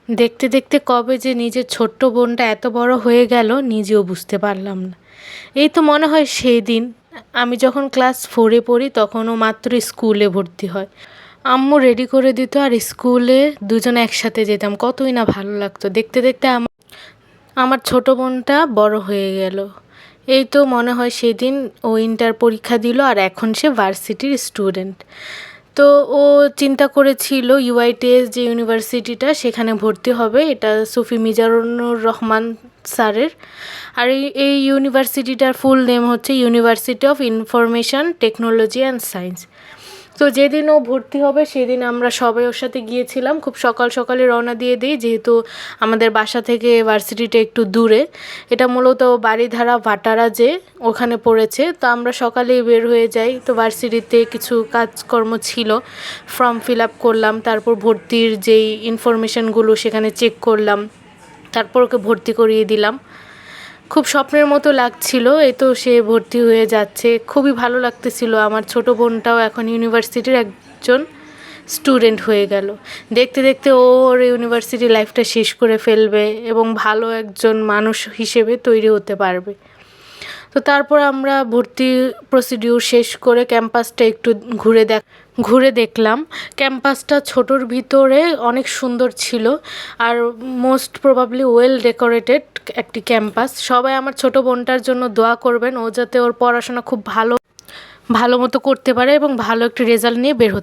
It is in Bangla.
দেখতে দেখতে কবে যে নিজের ছোট্ট বোনটা এত বড় হয়ে গেল নিজেও বুঝতে পারলাম না। এই তো মনে হয় সেই দিন আমি যখন ক্লাস 4-এ পড়ি তখনও মাত্র স্কুলে ভর্তি হয়। আম্মু রেডি করে দিত আর স্কুলে দুজন একসাথে যেতাম, কতই না ভালো লাগতো। দেখতে দেখতে আমার ছোট বোনটা বড় হয়ে গেল। এই তো মনে হয় সেদিন ও ইন্টার পরীক্ষা দিল আর এখন সে ভার্সিটির স্টুডেন্ট। তো ও চিন্তা করেছিল ইউআইটিএস যে ইউনিভার্সিটিটা সেখানে ভর্তি হবে, এটা সুফি মিজানুর রহমান স্যারের। আর এই ইউনিভার্সিটিটার ফুল নেম হচ্ছে university of information technology and science. তো যেদিন ও ভর্তি হবে সেদিন আমরা সবাই ওর সাথে গিয়েছিলাম। খুব সকাল সকালে রওনা দিয়ে দিই, যেহেতু আমাদের বাসা থেকে ভার্সিটিটা একটু দূরে। এটা মূলত বারিধারা ভাটারা যে ওখানে পড়েছে। তো আমরা সকালেই বের হয়ে যাই। তো ভার্সিটিতে কিছু কাজকর্ম ছিল, ফর্ম ফিল আপ করলাম, তারপর ভর্তির যেই ইনফরমেশানগুলো সেখানে চেক করলাম, তারপর ওকে ভর্তি করিয়ে দিলাম। খুব স্বপ্নের মতো লাগছিল। এই তো সে ভর্তি হয়ে যাচ্ছে, খুবই ভালো লাগতেছিল। আমার ছোট বোনটাও এখন ইউনিভার্সিটির একজন স্টুডেন্ট হয়ে গেল। দেখতে দেখতে ওর ইউনিভার্সিটি লাইফটা শেষ করে ফেলবে এবং ভালো একজন মানুষ হিসেবে তৈরি হতে পারবে। তো তারপর আমরা ভর্তি প্রসিডিউর শেষ করে ক্যাম্পাসটা একটু ঘুরে দেখলাম। ক্যাম্পাসটা ছোটোর ভিতরে অনেক সুন্দর ছিল আর মোস্ট প্রবাবলি ওয়েল ডেকোরেটেড একটি ক্যাম্পাস। সবাই আমার ছোট বোনটার জন্য দোয়া করবেন, ও যাতে ওর পড়াশোনা খুব ভালো মতো করতে পারে এবং ভালো একটি রেজাল্ট নিয়ে বের হতে